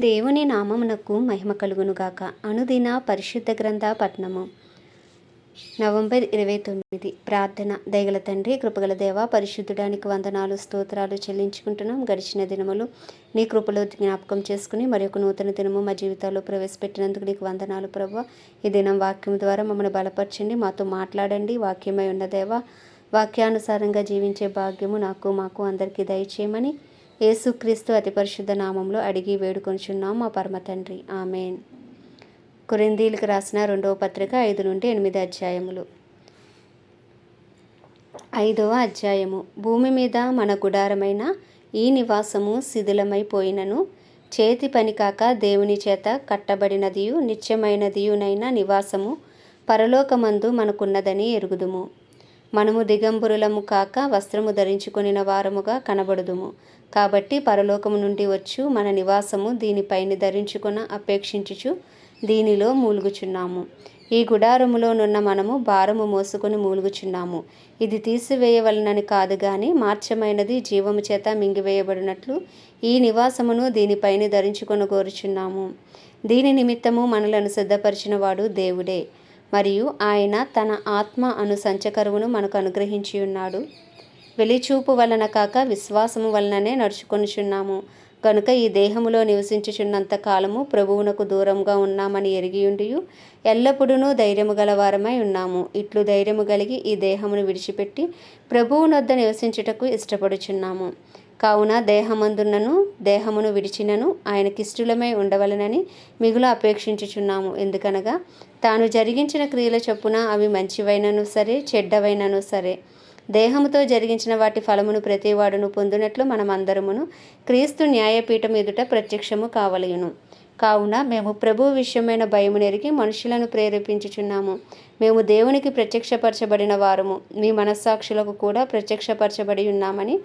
దేవుని నామమునకు మహిమ కలుగునుగాక. అనుదిన పరిశుద్ధ గ్రంథ పఠనము. నవంబర్ 29. ప్రార్థన. దయగల తండ్రి, కృపగల దేవ, పరిశుద్ధుడానికి వందనాలు స్తోత్రాలు చెల్లించుకుంటున్నాం. గడిచిన దినములు నీ కృపలో జ్ఞాపకం చేసుకుని మరి ఒక నూతన దినము మా జీవితాల్లో ప్రవేశపెట్టినందుకు నీకు వందనాలు ప్రభువా. ఈ దినం వాక్యం ద్వారా మమ్మల్ని బలపరచండి, మాతో మాట్లాడండి. వాక్యమై ఉన్న దేవ, వాక్యానుసారంగా జీవించే భాగ్యము మాకు అందరికీ దయచేయమని యేసుక్రీస్తు అతి పరిశుద్ధ నామంలో అడిగి వేడుకొంచున్నాం మా పరమ తండ్రి. ఆమెన్. కొరింథీయులకు రాసిన 2వ పత్రిక 5 నుండి 8 అధ్యాయములు. 5వ అధ్యాయము. భూమి మీద మన గుడారమైన ఈ నివాసము శిథిలమైపోయినను చేతి పని కాక దేవుని చేత కట్టబడినదియు నిత్యమైనదియునైన నివాసము పరలోకమందు మనకున్నదని ఎరుగుదుము. మనము దిగంబరులము కాక వస్త్రము ధరించుకొనిన వారముగా కనబడుదుము. కాబట్టి పరలోకము నుండి వచ్చు మన నివాసము దీనిపైని ధరించుకొన అపేక్షించుచు దీనిలో మూలుగుచున్నాము. ఈ గుడారములోనున్న మనము భారము మోసుకొని మూలుగుచున్నాము. ఇది తీసివేయవలనని కాదు గాని మార్చమైనది జీవము చేత మింగివేయబడినట్లు ఈ నివాసమును దీనిపైని ధరించుకొనగోరుచున్నాము. దీని నిమిత్తము మనలను సిద్ధపరిచిన వాడు దేవుడే, మరియు ఆయన తన ఆత్మ అను సంచకరువును మనకు అనుగ్రహించి ఉన్నాడు. వెలిచూపు వలన కాక విశ్వాసము వలననే నడుచుకొనుచున్నాము. కనుక ఈ దేహములో నివసించుచున్నంత కాలము ప్రభువునకు దూరంగా ఉన్నామని ఎరిగియుండియు ఎల్లప్పుడూ ధైర్యము గలవారమై ఉన్నాము. ఇట్లు ధైర్యము కలిగి ఈ దేహమును విడిచిపెట్టి ప్రభువునొద్ద నివసించుటకు ఇష్టపడుచున్నాము. కావున దేహమును విడిచినను ఆయనకిష్టులమై ఉండవలనని మిగులు అపేక్షించుచున్నాము. ఎందుకనగా తాను జరిగించిన క్రియల చొప్పున అవి మంచివైనను సరే చెడ్డవైనను సరే దేహముతో జరిగించిన వాటి ఫలమును ప్రతివాడును పొందినట్లు మనమందరమును క్రీస్తు న్యాయపీఠం ఎదుట ప్రత్యక్షము కావలయును. కావున మేము ప్రభు విషయమైన భయము నెరిగి మనుషులను ప్రేరేపించుచున్నాము. మేము దేవునికి ప్రత్యక్షపరచబడిన వారము, మీ మనస్సాక్షులకు కూడా ప్రత్యక్షపరచబడి ఉన్నామని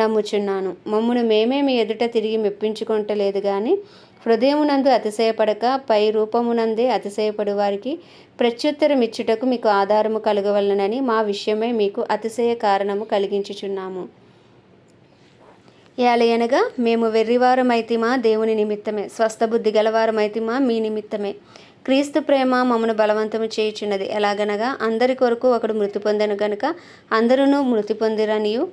నమ్ముచున్నాను. మమ్మును మేమే మీ ఎదుట తిరిగి మెప్పించుకొనలేదు గాని హృదయమునందు అతిశయపడక పై రూపమునందే అతిశయపడు వారికి ప్రత్యుత్తరం ఇచ్చుటకు మీకు ఆధారము కలగవలనని మా విషయమై మీకు అతిశయ కారణము కలిగించుచున్నాము. ఏలయనగా మేము వెర్రివారమైతిమా దేవుని నిమిత్తమే, స్వస్థబుద్ధి గలవారమైతిమా మీ నిమిత్తమే. క్రీస్తు ప్రేమ మమ్మను బలవంతము చేయుచున్నది. ఎలాగనగా అందరి కొరకు ఒకడు మృతి పొందెను గనుక అందరూ మృతి పొందిరనియు,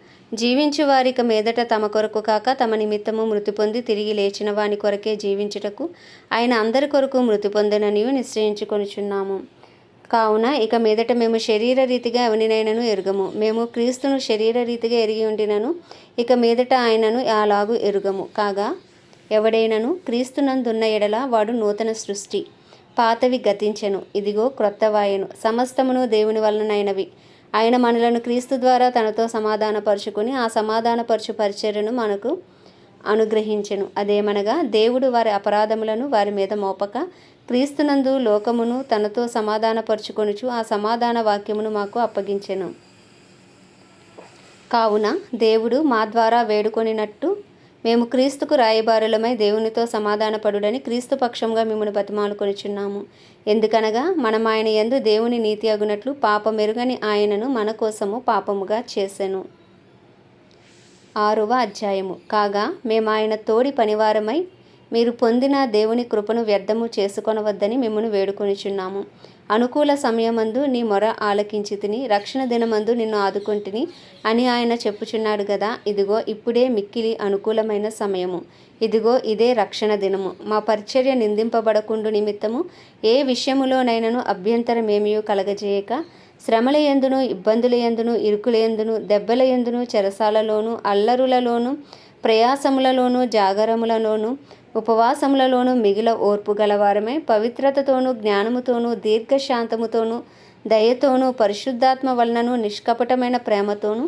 జీవించు వారిక మీదట తమ కొరకు కాక తమ నిమిత్తము మృతి పొంది తిరిగి లేచిన వాని కొరకే జీవించుటకు ఆయన అందరి కొరకు మృతి పొందెననియు నిశ్చయించుకొనుచున్నాము. కావున ఇక మీదట మేము శరీర రీతిగా ఎవరినైనను ఎరుగము. మేము క్రీస్తును శరీర రీతిగా ఎరిగి ఉండినను ఇక మీదట ఆయనను అలాగూ ఎరుగము. కాగా ఎవడైనను క్రీస్తునందున్న ఎడల వాడు నూతన సృష్టి, పాతవి గతించెను, ఇదిగో క్రొత్తవాయెను. సమస్తమును దేవుని వలనైనవి. ఆయన మనలను క్రీస్తు ద్వారా తనతో సమాధానపరుచుకుని ఆ సమాధానపరచు పరిచర్యను మనకు అనుగ్రహించెను. అదేమనగా దేవుడు వారి అపరాధములను వారి మీద మోపక క్రీస్తునందు లోకమును తనతో సమాధానపరుచుకొనుచు ఆ సమాధాన వాక్యమును మాకు అప్పగించెను. కావున దేవుడు మా ద్వారా వేడుకొనినట్టు మేము క్రీస్తుకు రాయబారులమై దేవునితో సమాధానపడుడని క్రీస్తు పక్షంగా మిమ్మల్ని బతిమాలుకొనుచున్నాము. ఎందుకనగా మనం ఆయన యందు దేవుని నీతి అగునట్లు పాపమెరుగని ఆయనను మన కోసము పాపముగా చేసెను. 6వ అధ్యాయము. కాగా మేము ఆయన తోడి పనివారమై మీరు పొందిన దేవుని కృపను వ్యర్థము చేసుకొనవద్దని మిమ్మల్ని వేడుకొనుచున్నాము. అనుకూల సమయమందు నీ మొర ఆలకించితిని, రక్షణ దినమందు నిన్ను ఆదుకొంటిని అని ఆయన చెప్పుచున్నాడు గదా. ఇదిగో ఇప్పుడే మిక్కిలి అనుకూలమైన సమయము, ఇదిగో ఇదే రక్షణ దినము. మా పరిచర్య నిందింపబడకుండు నిమిత్తము ఏ విషయములోనైనను అభ్యంతరమేమియూ కలగజేయక శ్రమల యందును ఇబ్బందుల యందును ఇరుకుల యందును దెబ్బల యందును చెరసాలలోను అల్లరులలోను ప్రయాసములలోను జాగరములలోను ఉపవాసములలోను మిగిల ఓర్పు గలవారమై పవిత్రతతోనూ జ్ఞానముతోనూ దీర్ఘశాంతముతోనూ దయతోనూ పరిశుద్ధాత్మ వలనను నిష్కపటమైన ప్రేమతోనూ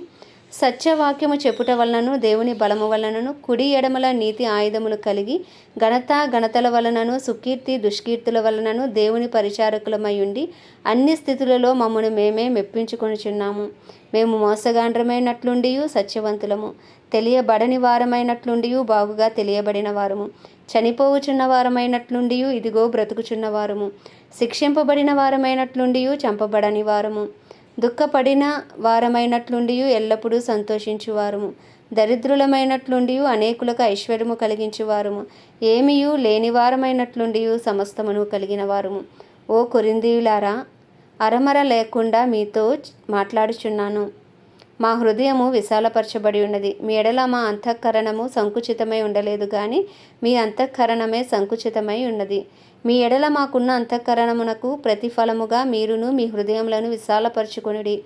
సత్యవాక్యము చెప్పుట వలనను దేవుని బలము వలనను కుడి ఎడమల నీతి ఆయుధములు కలిగి ఘనతల వలనను సుకీర్తి దుష్కీర్తుల వలనను దేవుని పరిచారకులమై ఉండి అన్ని స్థితులలో మమ్మను మేమే మెప్పించుకొనుచున్నాము. మేము మోసగాండ్రమైనట్లుండియు సత్యవంతులము, తెలియబడని వారమైనట్లుండియు బాగుగా తెలియబడిన వారము, చనిపోవుచున్న వారమైనట్లుండియు ఇదిగో బ్రతుకుచున్న వారము, శిక్షింపబడిన వారమైనట్లుండియు చంపబడని వారము, దుఃఖపడిన వారమైనట్లుండియు ఎల్లప్పుడూ సంతోషించువారము, దరిద్రులమైనట్లుండి అనేకులకు ఐశ్వర్యము కలిగించువారము, ఏమీయూ లేనివారమైనట్లుండి సమస్తమును కలిగిన వారము. ఓ కొరింథీయులారా, అరమర లేకుండా మీతో మాట్లాడుచున్నాను. మా హృదయము విశాలపరచబడి ఉన్నది. మీ ఎడల మా అంతఃకరణము సంకుచితమై ఉండలేదు కానీ మీ అంతఃకరణమే సంకుచితమై ఉన్నది. మీ ఎడల మాకున్న అంతఃకరణమునకు ప్రతిఫలముగా మీరును మీ హృదయములను విశాలపరచుకొనుడి.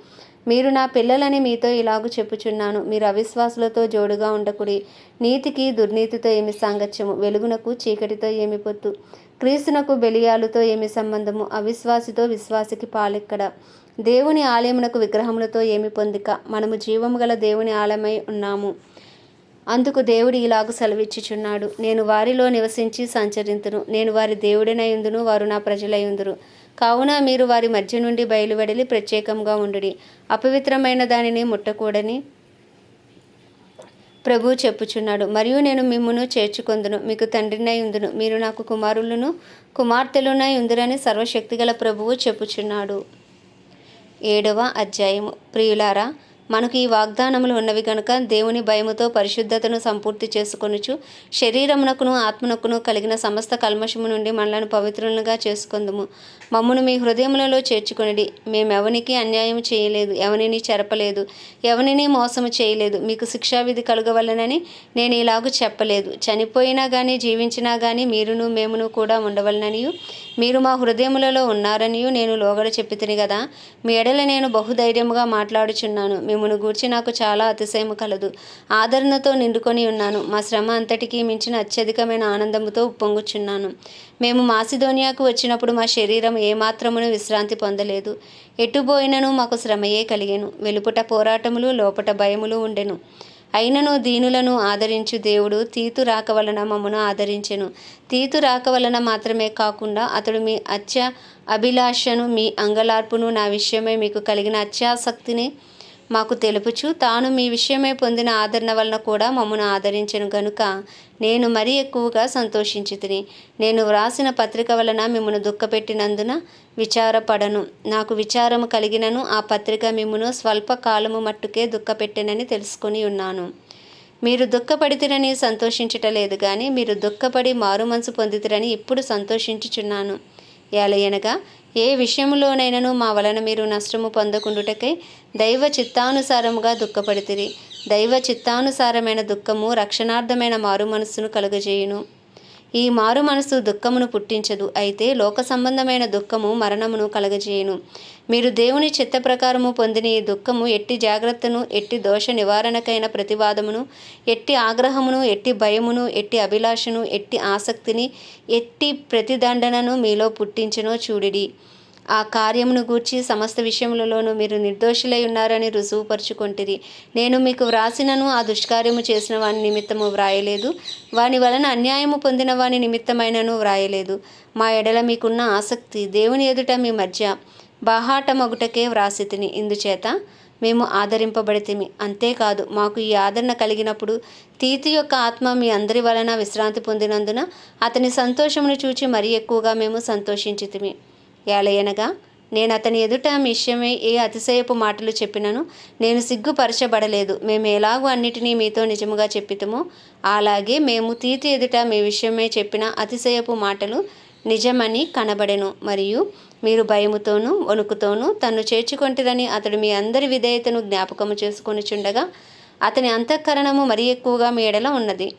మీరు నా పిల్లలని మీతో ఇలాగు చెప్పుచున్నాను, మీరు అవిశ్వాసులతో జోడుగా ఉండకుడి. నీతికి దుర్నీతితో ఏమి సాంగత్యము? వెలుగునకు చీకటితో ఏమి పొత్తు? క్రీస్తునకు బెలియాలుతో ఏమి సంబంధము? అవిశ్వాసితో విశ్వాసికి పాలెక్కడ? దేవుని ఆలయమునకు విగ్రహములతో ఏమి పొందిక? మనము జీవము గల దేవుని ఆలయమై ఉన్నాము. అందుకు దేవుడు ఇలాగు సెలవిచ్చుచున్నాడు, నేను వారిలో నివసించి సంచరింతును, నేను వారి దేవుడినై ఉందును, వారు నా ప్రజలై ఉందురు. కావున మీరు వారి మధ్య నుండి బయలువెడలి ప్రత్యేకంగా ఉండుడి. అపవిత్రమైన దానిని ముట్టకూడని ప్రభువు చెప్పుచున్నాడు. మరియు నేను మిమ్మును చేర్చుకొందును, మీకు తండ్రినై ఉందును, మీరు నాకు కుమారులను కుమార్తెలునై ఉందురని సర్వశక్తిగల ప్రభువు చెప్పుచున్నాడు. 7వ అధ్యాయము. ప్రియులారా, మనకు ఈ వాగ్దానములు ఉన్నవి కనుక దేవుని భయముతో పరిశుద్ధతను సంపూర్తి చేసుకొనుచు శరీరమునకును ఆత్మనకును కలిగిన సమస్త కల్మషము నుండి మనలను పవిత్రులుగా చేసుకొందుము. మమ్మును మీ హృదయములలో చేర్చుకొనిడి. మేమెవనికి అన్యాయం చేయలేదు, ఎవనిని చెరపలేదు, ఎవనిని మోసము చేయలేదు. మీకు శిక్షావిధి కలుగవలనని నేను ఇలాగూ చెప్పలేదు. చనిపోయినా కానీ జీవించినా కానీ మీరును మేమును కూడా ఉండవలననియు మీరు మా హృదయములలో ఉన్నారనియు నేను లోగడ చెప్పితిని కదా. మీ ఎడల నేను బహుధైర్యముగా మాట్లాడుచున్నాను. మిమ్మును గూర్చి నాకు చాలా అతిశయము కలదు, ఆదరణతో నిండుకొని ఉన్నాను. మా శ్రమ అంతటికీ మించిన అత్యధికమైన ఆనందముతో ఉప్పొంగుచున్నాను. మేము మాసిదోనియాకు వచ్చినప్పుడు మా శరీరం ఏమాత్రమును విశ్రాంతి పొందలేదు. ఎటుబోయినను మాకు శ్రమయే కలిగెను. వెలుపట పోరాటములు, లోపట భయములు ఉండెను. అయినను దీనులను ఆదరించు దేవుడు తీతు రాక వలన మమ్మను ఆదరించెను. తీతు రాక వలన మాత్రమే కాకుండా అతడు మీ అభిలాషను, మీ అంగలార్పును, నా విషయమై మీకు కలిగిన అత్యాసక్తిని మాకు తెలుపుచు తాను మీ విషయమై పొందిన ఆదరణ వలన కూడా మమ్మను ఆదరించెను గనుక నేను మరీ ఎక్కువగా సంతోషించితిని. నేను వ్రాసిన పత్రిక వలన మిమ్మను దుఃఖపెట్టినందున విచారపడను. నాకు విచారము కలిగినను ఆ పత్రిక మిమ్మును స్వల్ప కాలము మట్టుకే దుఃఖపెట్టెనని తెలుసుకొని ఉన్నాను. మీరు దుఃఖపడితిరని సంతోషించటలేదు కానీ మీరు దుఃఖపడి మారుమనసు పొందితిరని ఇప్పుడు సంతోషించుచున్నాను. ఏలయనగా ఏ విషయంలోనైనను మా వలన మీరు నష్టము పొందకుండుటకై దైవ చిత్తానుసారముగా దుఃఖపడితిరి. దైవ చిత్తానుసారమైన దుఃఖము రక్షణార్థమైన మారు మనస్సును కలుగజేయును. ఈ మారు మనస్సు దుఃఖమును పుట్టించదు, అయితే లోక సంబంధమైన దుఃఖము మరణమును కలగజేయును. మీరు దేవుని చిత్త ప్రకారము పొందిన ఈ దుఃఖము ఎట్టి జాగ్రత్తను, ఎట్టి దోష నివారణకైన ప్రతివాదమును, ఎట్టి ఆగ్రహమును, ఎట్టి భయమును, ఎట్టి అభిలాషను, ఎట్టి ఆసక్తిని, ఎట్టి ప్రతిదండనను మీలో పుట్టించునో చూడిడి. ఆ కార్యమును గూర్చి సమస్త విషయములలోనూ మీరు నిర్దోషులై ఉన్నారని రుజువుపరుచుకొంటిరి. నేను మీకు వ్రాసినను ఆ దుష్కార్యము చేసిన వాని నిమిత్తము వ్రాయలేదు, వాని వలన అన్యాయము పొందిన వాని నిమిత్తమైనను వ్రాయలేదు. మా ఎడల మీకున్న ఆసక్తి దేవుని ఎదుట మీ మధ్య బాహాటమగుటకే వ్రాసితిని. ఇందుచేత మేము ఆదరింపబడితిమి. అంతేకాదు, మాకు ఈ ఆదరణ కలిగినప్పుడు తీతు యొక్క ఆత్మ మీ అందరి వలన విశ్రాంతి పొందినందున అతని సంతోషమును చూచి మరీ ఎక్కువగా మేము సంతోషించితిమి. ఏలయనగా నేను అతని ఎదుట మీ విషయమై ఏ అతిశయపు మాటలు చెప్పినను నేను సిగ్గుపరచబడలేదు. మేము ఎలాగూ అన్నిటినీ మీతో నిజముగా చెప్పితమో అలాగే మేము తీతు ఎదుట మీ విషయమై చెప్పిన అతిశయపు మాటలు నిజమని కనబడెను. మరియు మీరు భయముతోనూ వణుకుతోనూ తన్ను చేర్చుకొంటిరని అతడు మీ అందరి విధేయతను జ్ఞాపకము చేసుకొనిచుండగా అతని అంతఃకరణము మరీ ఎక్కువగా మీ ఎడల ఉన్నది.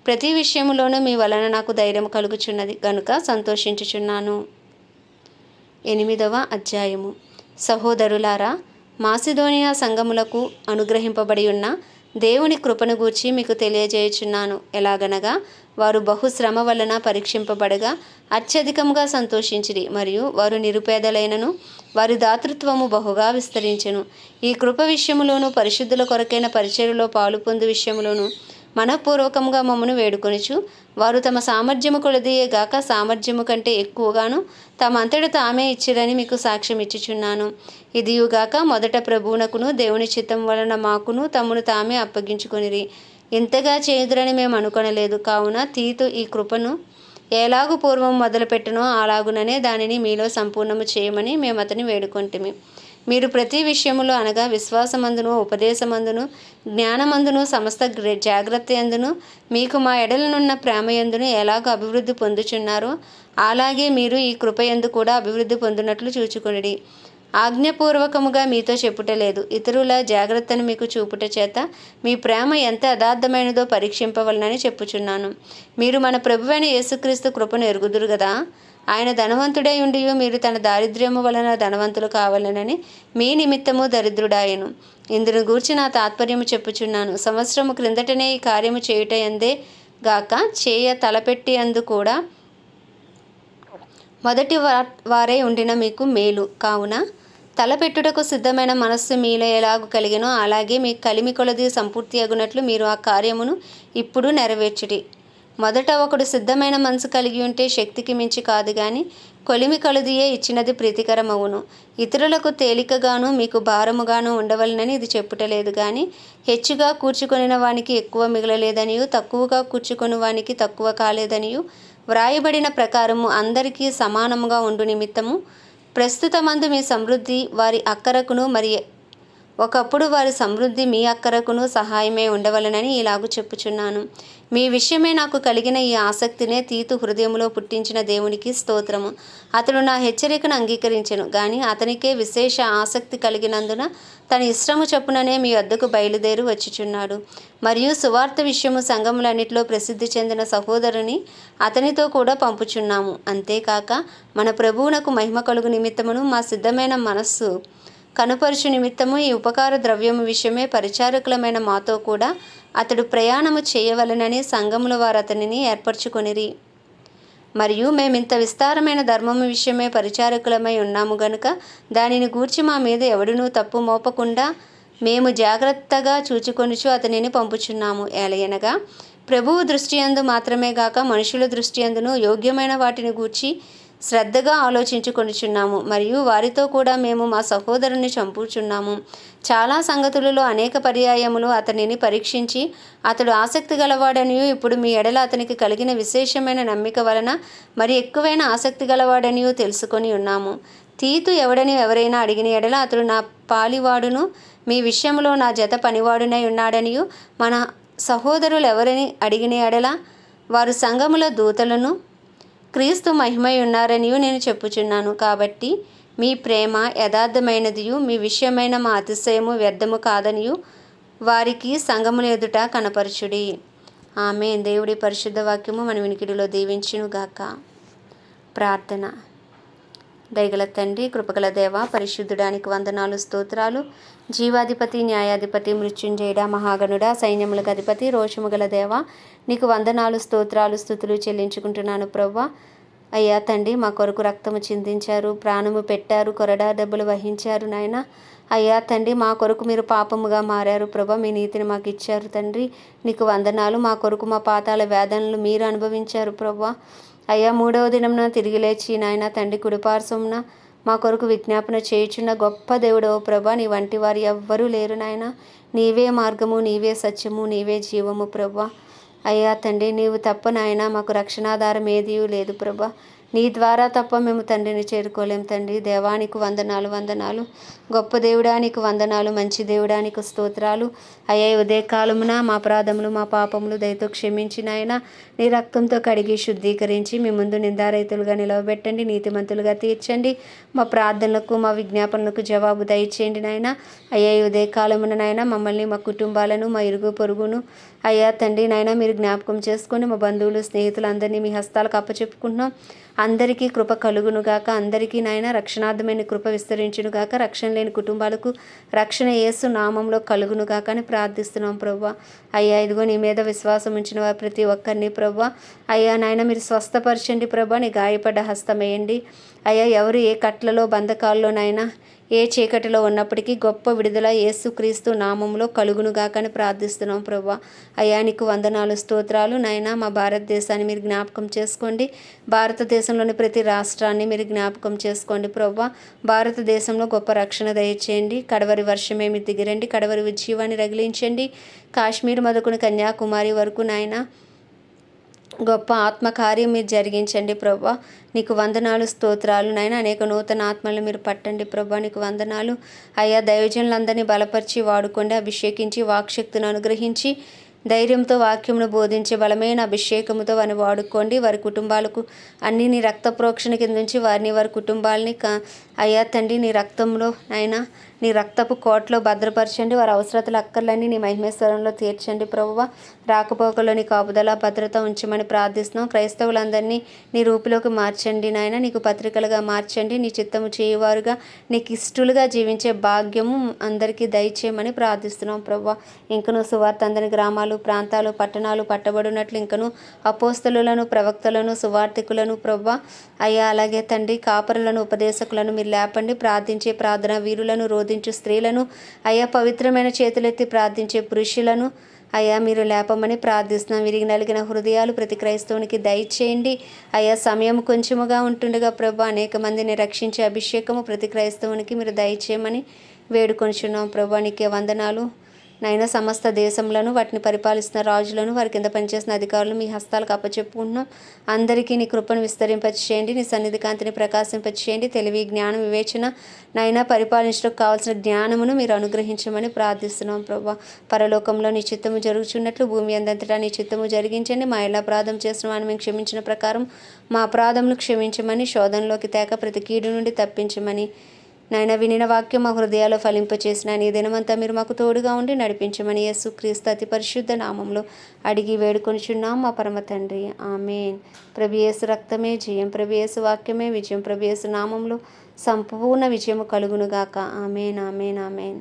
ప్రతి విషయములోనూ మీ వలన నాకు ధైర్యం కలుగుచున్నది గనుక సంతోషించుచున్నాను. 8వ అధ్యాయము. సహోదరులారా, మాసిదోనియా సంఘములకు అనుగ్రహింపబడి ఉన్న దేవుని కృపను గూర్చి మీకు తెలియజేయుచున్నాను. ఎలాగనగా వారు బహుశ్రమ వలన పరీక్షింపబడగా అత్యధికముగా సంతోషించిరి, మరియు వారు నిరుపేదలైనను వారి దాతృత్వము బహుగా విస్తరించెను. ఈ కృప విషయములోను పరిశుద్ధుల కొరకైన పరిచర్యలో పాలు పొందు విషయములోను మనఃపూర్వకముగా మమ్మను వేడుకొనుచు వారు తమ సామర్థ్యము కొలదియే గాక సామర్థ్యము కంటే ఎక్కువగాను తమ అంతట తామే ఇచ్చిరని మీకు సాక్ష్యం ఇచ్చుచున్నాను. ఇదియుగాక మొదట ప్రభువునకును దేవుని చిత్తం వలన మాకును తమను తామే అప్పగించుకొనిరి. ఇంతగా చేయుదురని మేము అనుకొనలేదు. కావున తీతు ఈ కృపను ఎలాగు పూర్వం మొదలుపెట్టనో అలాగుననే దానిని మీలో సంపూర్ణము చేయమని మేము అతని వేడుకొంటిమి. మీరు ప్రతి విషయములో అనగా విశ్వాసమందును, ఉపదేశమందును, జ్ఞానమందును, సమస్త జాగ్రత్త యందును, మీకు మా ఎడలనున్న ప్రేమయందును ఎలాగో అభివృద్ధి పొందుచున్నారో అలాగే మీరు ఈ కృపయందు కూడా అభివృద్ధి పొందినట్లు చూచుకొనిడి. ఆజ్ఞాపూర్వకముగా మీతో చెప్పుటలేదు, ఇతరుల జాగ్రత్తను మీకు చూపుట చేత మీ ప్రేమ ఎంత యథార్థమైనదో పరీక్షింపవలనని చెప్పుచున్నాను. మీరు మన ప్రభువైన యేసుక్రీస్తు కృపను ఎరుగుదురు కదా. ఆయన ధనవంతుడై ఉండి మీరు తన దారిద్ర్యము వలన ధనవంతులు కావాలనని మీ నిమిత్తము దరిద్రుడాయను. ఇందును గూర్చి నా తాత్పర్యము చెప్పుచున్నాను. సంవత్సరము క్రిందటనే ఈ కార్యము చేయుట ఎందే గాక తలపెట్టి అందు కూడా మొదటి వారై ఉండిన మీకు మేలు. కావున తలపెట్టుటకు సిద్ధమైన మనస్సు మీలో ఎలాగూ కలిగినో అలాగే మీ కలిమి కొలది సంపూర్తి అగునట్లు మీరు ఆ కార్యమును ఇప్పుడు నెరవేర్చుడి. మొదట ఒకడు సిద్ధమైన మనసు కలిగి ఉంటే శక్తికి మించి కాదు కానీ కొలిమి కొలదియే ఇచ్చినది ప్రీతికరమవును. ఇతరులకు తేలికగాను మీకు భారముగాను ఉండవలనని ఇది చెప్పుటలేదు కానీ హెచ్చుగా కూర్చుకొనిన వానికి ఎక్కువ మిగలలేదనియు తక్కువగా కూర్చుకొని వానికి తక్కువ కాలేదనియు వ్రాయబడిన ప్రకారము అందరికీ సమానముగా ఉండు నిమిత్తము ప్రస్తుతమందు మీ సమృద్ధి వారి అక్కరకును మరి ఒకప్పుడు వారి సమృద్ధి మీ అక్కరకును సహాయమే ఉండవలనని ఇలాగూ చెప్పుచున్నాను. మీ విషయమే నాకు కలిగిన ఈ ఆసక్తినే తీతు హృదయంలో పుట్టించిన దేవునికి స్తోత్రము. అతడు నా హెచ్చరికను అంగీకరించెను గాని అతనికే విశేష ఆసక్తి కలిగినందున తన ఇష్టము చొప్పుననే మీ వద్దకు బయలుదేరి వచ్చుచున్నాడు. మరియు సువార్త విషయము సంఘములన్నిటిలో ప్రసిద్ధి చెందిన సహోదరుని అతనితో కూడా పంపుచున్నాము. అంతేకాక మన ప్రభువునకు మహిమ కలుగు నిమిత్తమును మా సిద్ధమైన మనస్సు కనుపరుచు నిమిత్తము ఈ ఉపకార ద్రవ్యము విషయమే పరిచారకులమైన మాతో కూడా అతడు ప్రయాణము చేయవలెనని సంఘముల వారు అతనిని ఏర్పరచుకొనిరి. మరియు మేమింత విస్తారమైన ధర్మము విషయమే పరిచారకులమై ఉన్నాము గనుక దానిని గూర్చి మా మీద ఎవడునూ తప్పు మోపకుండా మేము జాగ్రత్తగా చూచుకొనుచు అతనిని పంపుచున్నాము. ఏలయనగా ప్రభువు దృష్టియందు మాత్రమే గాక మనుషుల దృష్టియందును యోగ్యమైన వాటిని గూర్చి శ్రద్ధగా ఆలోచించుకొనుచున్నాము. మరియు వారితో కూడా మేము మా సహోదరుని చంపుచున్నాము. చాలా సంగతులలో అనేక పర్యాయములు అతనిని పరీక్షించి అతడు ఆసక్తి గలవాడనియు ఇప్పుడు మీ ఎడల అతనికి కలిగిన విశేషమైన నమ్మిక వలన మరి ఎక్కువైన ఆసక్తి గలవాడనియు తెలుసుకొని ఉన్నాము. తీతు ఎవరైనా అడిగిన ఎడల అతడు నా పాలివాడును మీ విషయంలో నా జత పనివాడునై ఉన్నాడనియు మన సహోదరులు ఎవరిని అడిగిన ఎడల వారు సంఘముల దూతలను క్రీస్తు మహిమై ఉన్నారనియు నేను చెప్పుచున్నాను. కాబట్టి మీ ప్రేమ యథార్థమైనదియు మీ విషయమైన మా అతిశయము వ్యర్థము కాదనియు వారికి సంఘముల ఎదుట కనపరచుడి. ఆమేన్. దేవుడి పరిశుద్ధ వాక్యము మన వినికిడిలో దీవించునుగాక. ప్రార్థన. దయగల తండ్రి, కృపగల దేవ, పరిశుద్ధుడానికి వందనాలు, స్తోత్రాలు. జీవాధిపతి, న్యాయాధిపతి, మృత్యుంజయుడా, మహాగణుడా, సైన్యములకు అధిపతి, రోషము గల దేవ, నీకు వందనాలు, స్తోత్రాలు, స్తుతులు చెల్లించుకుంటున్నాను ప్రభువా. అయ్యా తండ్రి, మా కొరకు రక్తము చిందించారు, ప్రాణము పెట్టారు, కొరడా దెబ్బలు వహించారు నాయన. అయ్యా తండ్రి, మా కొరకు మీరు పాపముగా మారారు ప్రభా, మీ నీతిని మాకు ఇచ్చారు తండ్రి. నీకు వందనాలు. మా కొరకు మా పాతాల వేదనలు మీరు అనుభవించారు ప్రభా. అయ్యా, 3వ దినమున తిరిగి లేచి నాయన తండ్రి కుడిపార్శ్వమున మా కొరకు విజ్ఞాపన చేయుచున్న గొప్ప దేవుడవు ప్రభా. నీ వంటి వారు ఎవ్వరూ లేరు నాయన. నీవే మార్గము, నీవే సత్యము, నీవే జీవము ప్రభా. అయ్యా తండ్రి, నీవు తప్ప నాయన మాకు రక్షణాధారం ఏదీ లేదు ప్రభా. నీ ద్వారా తప్ప మేము తండ్రిని చేరుకోలేం తండ్రి. దేవానికి వందనాలు. గొప్ప దేవుడానికి వందనాలు, మంచి దేవుడానికి స్తోత్రాలు. అయ్యా, ఉదయకాలమున మా అపరాధములు మా పాపములు దయతో క్షమించిన ఆయన నీ రక్తంతో కడిగి శుద్ధీకరించి మీ ముందు నిందారహితులుగా నిలవబెట్టండి, నీతిమంతులుగా తీర్చండి. మా ప్రార్థనలకు మా విజ్ఞాపనలకు జవాబు దయచేయండి నాయన. అయ్యా, ఉదయకాలమున నాయన మమ్మల్ని, మా కుటుంబాలను, మా ఇరుగు పొరుగును అయ్యా తండ్రి నాయన మీరు జ్ఞాపకం చేసుకొని మా బంధువులు స్నేహితులు అందరినీ మీ హస్తాలకు అప్పచెప్పుకుంటున్నాం. అందరికీ కృప కలుగునుగాక. అందరికీ నాయన రక్షణార్థమైన కృప విస్తరించునుగాక. రక్షణ లేని కుటుంబాలకు రక్షణ యేసు నామంలో కలుగునుగాక అని ప్రార్థిస్తున్నాం ప్రభువా. అయ్యా, ఇదిగో నీ మీద విశ్వాసం ఉంచిన వారు ప్రతి ఒక్కరిని ప్రభువా అయ్యా నాయన మీరు స్వస్థపరచండి ప్రభువా. నీ గాయపడ్డ హస్తం వేయండి అయ్యా. ఎవరు ఏ కట్లలో బంధకాల్లో నాయన ఏ చీకటిలో ఉన్నప్పటికీ గొప్ప విడుదల యేసుక్రీస్తు నామంలో కలుగునుగాక అని ప్రార్థిస్తున్నాం ప్రభువా. అయ్యా, నీకు వందనాలు, స్తోత్రాలు నాయన. మా భారతదేశాన్ని మీరు జ్ఞాపకం చేసుకోండి. భారతదేశంలోని ప్రతి రాష్ట్రాన్ని మీరు జ్ఞాపకం చేసుకోండి ప్రభువా. భారతదేశంలో గొప్ప రక్షణ దయచేయండి. కడవరి వర్షమేమి దిగిరండి, కడవరి ఉజ్జీవాన్ని రగిలించండి. కాశ్మీర్ మొదలుకొని కన్యాకుమారి వరకు నాయన గొప్ప ఆత్మకార్యం మీరు జరిగించండి ప్రభా. నీకు వందనాలు, స్తోత్రాలు నైనా. అనేక నూతన ఆత్మలను మీరు పట్టండి ప్రభా. నీకు వందనాలు అయ్యా. దైవజనులందరినీ బలపరిచి వాడుకోండి, అభిషేకించి వాక్శక్తిని అనుగ్రహించి ధైర్యంతో వాక్యమును బోధించే బలమైన అభిషేకముతో వారిని వాడుకోండి. వారి కుటుంబాలకు అన్ని నీ రక్త ప్రోక్షణ కింద నుంచి వారి కుటుంబాలని అయ్యా తండ్రి నీ రక్తంలో అయినా నీ రక్తపు కోటలో భద్రపరచండి. వారి అవసరతలు అక్కర్లన్నీ నీ మహిమేశ్వరంలో తీర్చండి ప్రభువా. రాకపోకలో నీ కాపుదల భద్రత ఉంచమని ప్రార్థిస్తున్నాం. క్రైస్తవులందరినీ నీ రూపులోకి మార్చండి నాయన. నీకు పత్రికలుగా మార్చండి. నీ చిత్తము చేయువారుగా నీకు ఇష్టలుగా జీవించే భాగ్యము అందరికీ దయచేయమని ప్రార్థిస్తున్నాం ప్రభువా. ఇంకనూ సువార్త అందని గ్రామాలు, ప్రాంతాలు, పట్టణాలు పట్టబడినట్లు ఇంకను అపోస్తలులను, ప్రవక్తలను, సువార్థికులను ప్రభువా అయ్యా, అలాగే తండ్రి కాపరులను, ఉపదేశకులను మీరు లేపండి. ప్రార్థించే ప్రార్థన వీరులను, రోధించు స్త్రీలను అయ్యా, పవిత్రమైన చేతులెత్తి ప్రార్థించే పురుషులను అయ్యా మీరు లేపమని ప్రార్థిస్తున్నాం. విరిగి నలిగిన హృదయాలు ప్రతి క్రైస్తవునికి దయచేయండి అయ్యా. సమయం కొంచెముగా ఉంటుండగా ప్రభా అనేక మందిని రక్షించే అభిషేకము ప్రతి క్రైస్తవునికి మీరు దయచేయమని వేడుకొంచున్నాం ప్రభా. నీకే వందనాలు నైనా. సమస్త దేశంలోను వాటిని పరిపాలిస్తున్న రాజులను, వారి కింద పనిచేసిన అధికారులు మీ హస్తాలకు అప్పచెప్పుకుంటున్నాం. అందరికీ నీ కృపను విస్తరింపచేయండి. నీ సన్నిధి కాంతిని ప్రకాశింపచేయండి. తెలివి, జ్ఞానం, వివేచన నైనా పరిపాలించడానికి కావాల్సిన జ్ఞానమును మీరు అనుగ్రహించమని ప్రార్థిస్తున్నాం ప్రభా. పరలోకంలో నీ చిత్తము జరుగుచున్నట్లు భూమి అందంతటా నీ చిత్తము జరిగించండి. మా ఎలా అపరాధం చేసిన వాడిని మేము క్షమించిన ప్రకారం మా అపరాధములు క్షమించమని, శోధనలోకి తేక ప్రతి కీడు నుండి తప్పించమని నాయన. వినిన వాక్యం మా హృదయాల్లో ఫలింపచేసిన నీ దినమంతా మీరు మాకు తోడుగా ఉండి నడిపించమని యేసుక్రీస్తు అతి పరిశుద్ధ నామంలో అడిగి వేడుకొనిచున్నాం మా పరమ తండ్రి. ఆమేన్. ప్రభు యేసు రక్తమే జయం, ప్రభు యేసు వాక్యమే విజయం, ప్రభు యేసు నామంలో సంపూర్ణ విజయము కలుగునుగాక. ఆమేన్, ఆమేన్, ఆమేన్.